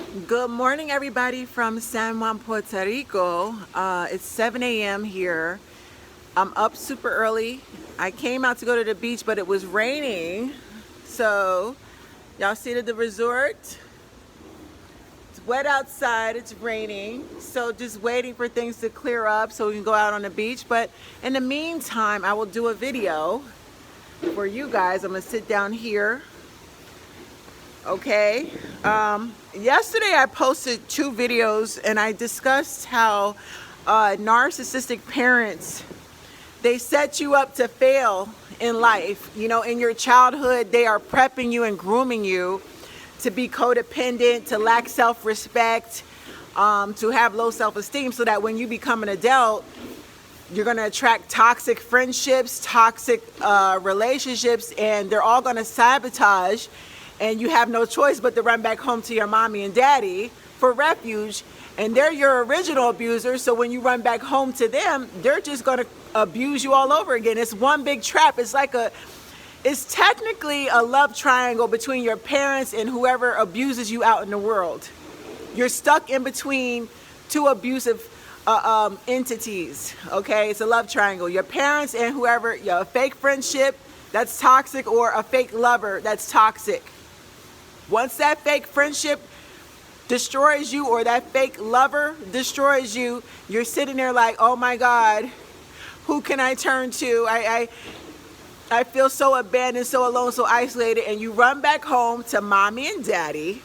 Good morning, everybody from San Juan, Puerto Rico. It's 7 a.m. here. I'm up super early. I came out to go to the beach, but it was raining. So, y'all see the resort? It's wet outside, it's raining. So, just waiting for things to clear up so we can go out on the beach. But in the meantime, I will do a video for you guys. I'm going to sit down here. Okay. Yesterday I posted 2 videos and I discussed how narcissistic parents, they set you up to fail in life. You know, in your childhood, they are prepping you and grooming you to be codependent, to lack self-respect, to have low self-esteem, so that when you become an adult, you're going to attract toxic friendships, toxic relationships, and they're all going to sabotage. And you have no choice but to run back home to your mommy and daddy for refuge. And they're your original abusers. So when you run back home to them, they're just going to abuse you all over again. It's one big trap. It's technically a love triangle between your parents and whoever abuses you out in the world. You're stuck in between 2 abusive entities. Okay, it's a love triangle. Your parents and whoever, a fake friendship that's toxic, or a fake lover that's toxic. Once that fake friendship destroys you, or that fake lover destroys you, you're sitting there like, oh my God, who can I turn to? I feel so abandoned, so alone, so isolated. And you run back home to mommy and daddy.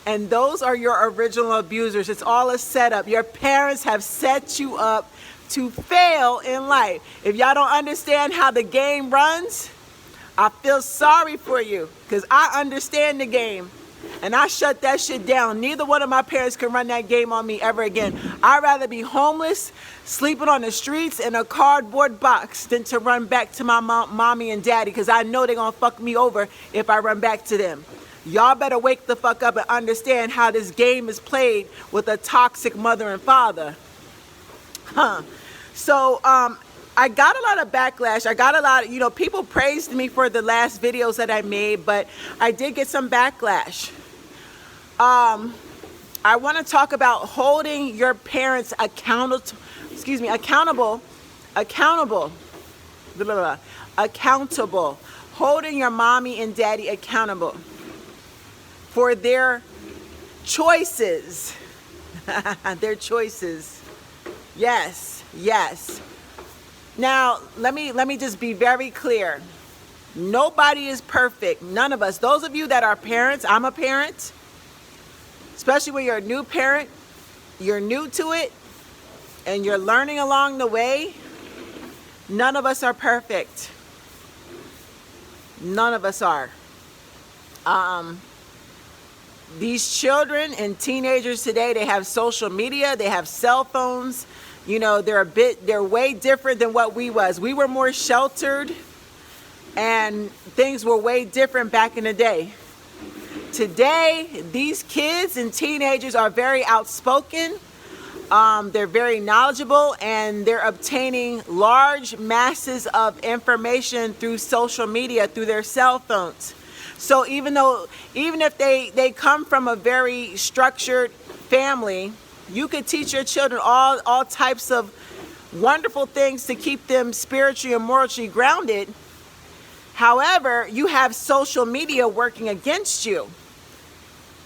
And those are your original abusers. It's all a setup. Your parents have set you up to fail in life. If y'all don't understand how the game runs, I feel sorry for you, because I understand the game and I shut that shit down. Neither one of my parents can run that game on me ever again. I'd rather be homeless, sleeping on the streets in a cardboard box, than to run back to my mommy and daddy, because I know they're going to fuck me over if I run back to them. Y'all better wake the fuck up and understand how this game is played with a toxic mother and father. So, I got a lot of backlash. I got a lot of, people praised me for the last videos that I made, but I did get some backlash. I want to talk about holding your parents accountable, holding your mommy and daddy accountable for their choices. Their choices. Yes. Now, let me just be very clear. Nobody is perfect. None of us. Those of you that are parents, I'm a parent, especially when you're a new parent, you're new to it, and you're learning along the way. None of us are perfect. None of us are. These children and teenagers today, they have social media, they have cell phones. They're way different than what we was. We were more sheltered and things were way different back in the day. Today, these kids and teenagers are very outspoken. They're very knowledgeable, and they're obtaining large masses of information through social media, through their cell phones. So even if they come from a very structured family, you could teach your children all types of wonderful things to keep them spiritually and morally grounded. However, you have social media working against you.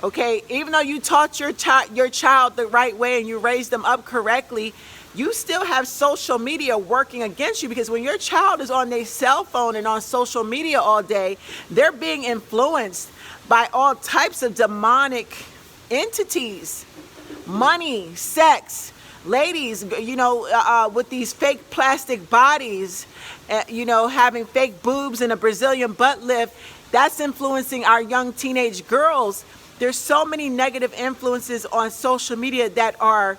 Okay, even though you taught your child the right way and you raised them up correctly, you still have social media working against you, because when your child is on their cell phone and on social media all day, they're being influenced by all types of demonic entities. Money, sex, ladies, with these fake plastic bodies, having fake boobs and a Brazilian butt lift, that's influencing our young teenage girls. There's so many negative influences on social media that are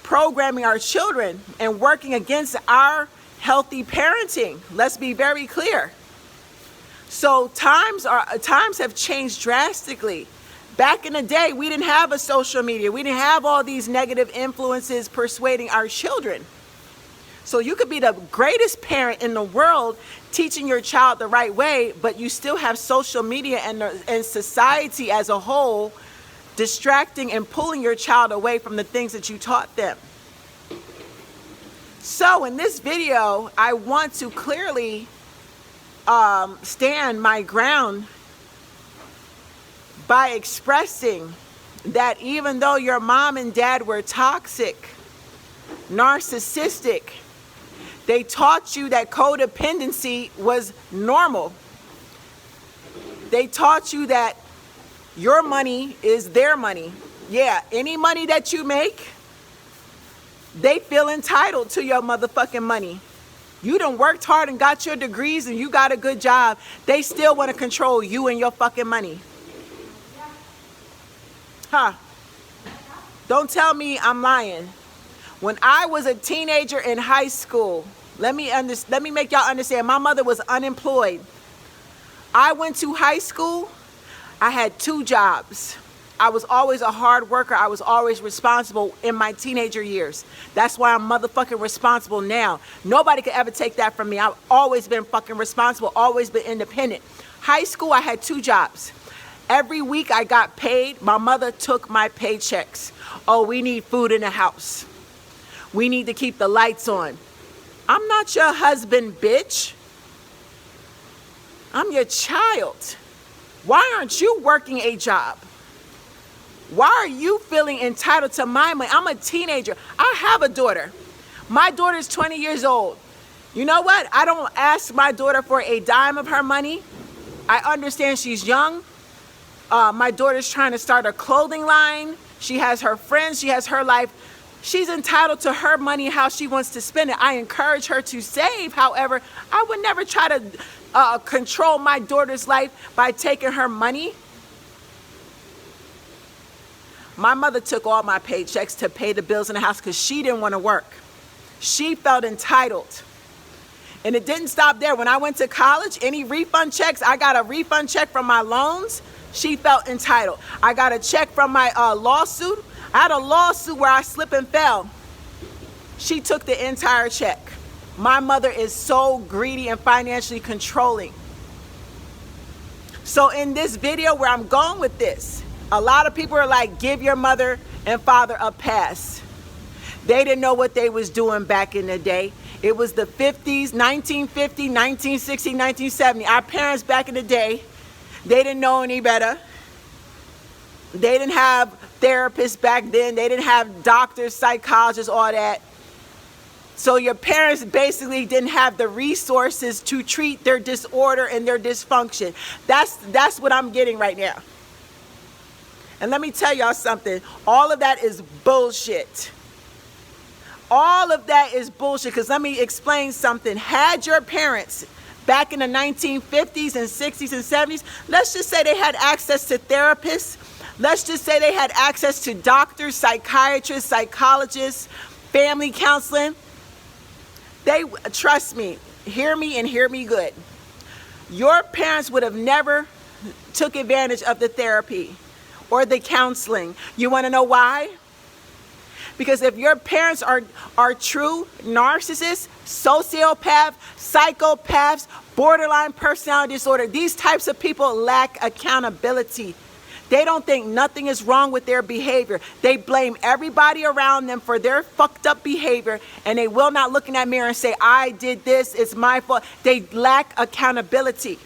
programming our children and working against our healthy parenting. Let's be very clear. So times have changed drastically. Back in the day, we didn't have a social media. We didn't have all these negative influences persuading our children. So you could be the greatest parent in the world, teaching your child the right way, but you still have social media and society as a whole distracting and pulling your child away from the things that you taught them. So in this video, I want to clearly stand my ground by expressing that even though your mom and dad were toxic, narcissistic, they taught you that codependency was normal. They taught you that your money is their money. Yeah, any money that you make, they feel entitled to your motherfucking money. You done worked hard and got your degrees and you got a good job. They still want to control you and your fucking money. Huh. Don't tell me I'm lying. When I was a teenager in high school, let me make y'all understand, my mother was unemployed. I went to high school, I had 2 jobs. I was always a hard worker. I was always responsible in my teenager years. That's why I'm motherfucking responsible now. Nobody could ever take that from me. I've always been fucking responsible, always been independent. High school, I had 2 jobs. Every week I got paid. My mother took my paychecks. Oh, we need food in the house. We need to keep the lights on. I'm not your husband, bitch. I'm your child. Why aren't you working a job? Why are you feeling entitled to my money? I'm a teenager. I have a daughter. My daughter's 20 years old. You know what? I don't ask my daughter for a dime of her money. I understand she's young. My daughter's trying to start a clothing line. She has her friends. She has her life. She's entitled to her money, how she wants to spend it. I encourage her to save. However, I would never try to control my daughter's life by taking her money. My mother took all my paychecks to pay the bills in the house because she didn't want to work. She felt entitled. And it didn't stop there. When I went to college, any refund checks, I got a refund check from my loans. She felt entitled. I got a check from my lawsuit. I had a lawsuit where I slipped and fell. She took the entire check. My mother is so greedy and financially controlling. So in this video where I'm going with this, a lot of people are like, give your mother and father a pass. They didn't know what they was doing back in the day. It was the 50s, 1950, 1960, 1970. Our parents back in the day, they didn't know any better. They didn't have therapists back then. They didn't have doctors, psychologists, all that. So your parents basically didn't have the resources to treat their disorder and their dysfunction. That's what I'm getting right now. And let me tell y'all something. All of that is bullshit. All of that is bullshit. Because let me explain something. Had your parents back in the 1950s and 60s and 70s, let's just say they had access to therapists. Let's just say they had access to doctors, psychiatrists, psychologists, family counseling. They, trust me, hear me and hear me good. Your parents would have never took advantage of the therapy or the counseling. You want to know why? Because if your parents are true narcissists, sociopaths, psychopaths, borderline personality disorder, these types of people lack accountability. They don't think nothing is wrong with their behavior. They blame everybody around them for their fucked up behavior, and they will not look in that mirror and say, I did this, it's my fault. They lack accountability.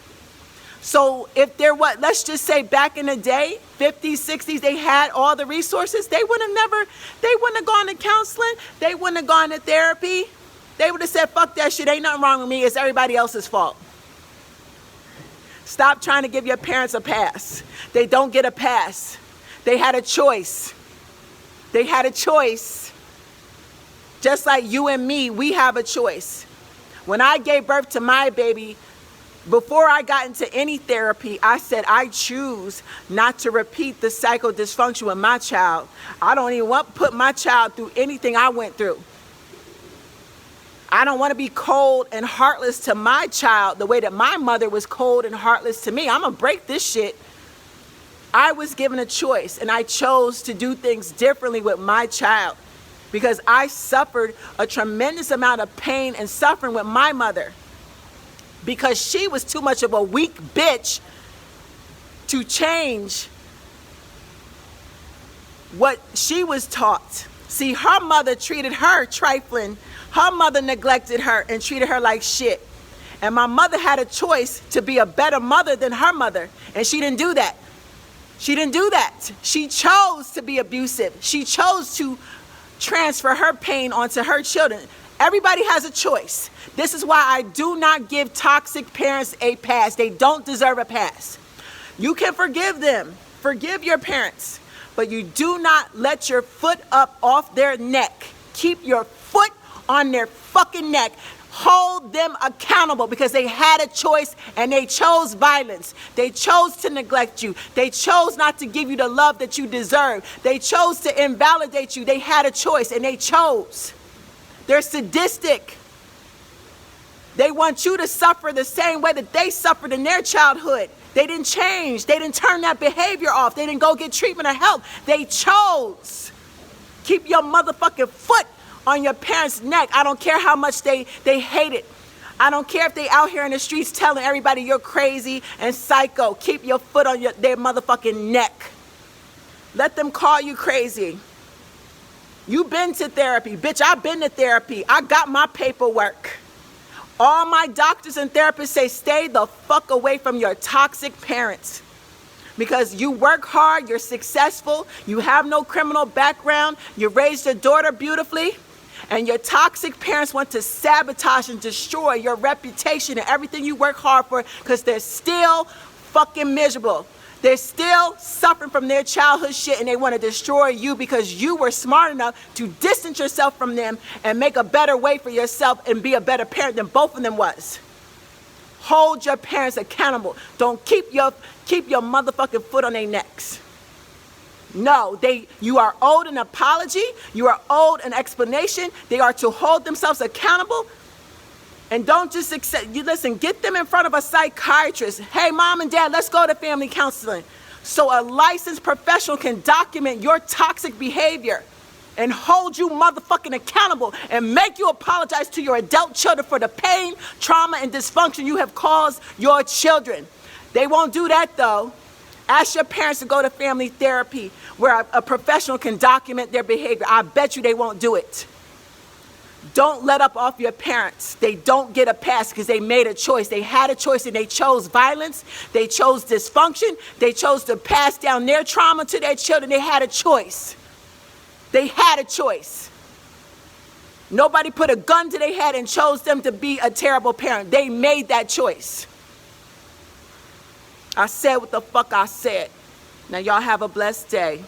So if there was, let's just say back in the day, 50s, 60s, they had all the resources, they wouldn't have gone to counseling, they wouldn't have gone to therapy. They would have said, fuck that shit, ain't nothing wrong with me, it's everybody else's fault. Stop trying to give your parents a pass. They don't get a pass. They had a choice. They had a choice. Just like you and me, we have a choice. When I gave birth to my baby, before I got into any therapy, I said I choose not to repeat the cycle dysfunction with my child. I don't even want to put my child through anything I went through. I don't want to be cold and heartless to my child the way that my mother was cold and heartless to me. I'm going to break this shit. I was given a choice, and I chose to do things differently with my child because I suffered a tremendous amount of pain and suffering with my mother. because she was too much of a weak bitch to change what she was taught. See, her mother treated her trifling. Her mother neglected her and treated her like shit. And my mother had a choice to be a better mother than her mother. And she didn't do that. She didn't do that. She chose to be abusive. She chose to transfer her pain onto her children. Everybody has a choice. This is why I do not give toxic parents a pass. They don't deserve a pass. You can forgive them. Forgive your parents. But you do not let your foot up off their neck. Keep your foot on their fucking neck. Hold them accountable because they had a choice and they chose violence. They chose to neglect you. They chose not to give you the love that you deserve. They chose to invalidate you. They had a choice and they chose. They're sadistic. They want you to suffer the same way that they suffered in their childhood. They didn't change. They didn't turn that behavior off. They didn't go get treatment or help. They chose. Keep your motherfucking foot on your parents' neck. I don't care how much they hate it. I don't care if they out here in the streets telling everybody you're crazy and psycho. Keep your foot on their motherfucking neck. Let them call you crazy. You been to therapy. Bitch, I've been to therapy. I got my paperwork. All my doctors and therapists say stay the fuck away from your toxic parents. Because you work hard, you're successful, you have no criminal background, you raised your daughter beautifully, and your toxic parents want to sabotage and destroy your reputation and everything you work hard for because they're still fucking miserable. They're still suffering from their childhood shit and they want to destroy you because you were smart enough to distance yourself from them and make a better way for yourself and be a better parent than both of them was. Hold your parents accountable. Don't keep your motherfucking foot on their necks. No, you are owed an apology. You are owed an explanation. They are to hold themselves accountable. And don't just accept, listen, get them in front of a psychiatrist. Hey, mom and dad, let's go to family counseling. So a licensed professional can document your toxic behavior and hold you motherfucking accountable and make you apologize to your adult children for the pain, trauma, and dysfunction you have caused your children. They won't do that though. Ask your parents to go to family therapy where a professional can document their behavior. I bet you they won't do it. Don't let up off your parents. They don't get a pass because they made a choice. They had a choice and they chose violence. They chose dysfunction. They chose to pass down their trauma to their children. They had a choice. They had a choice. Nobody put a gun to their head and chose them to be a terrible parent. They made that choice. I said what the fuck I said. Now y'all have a blessed day.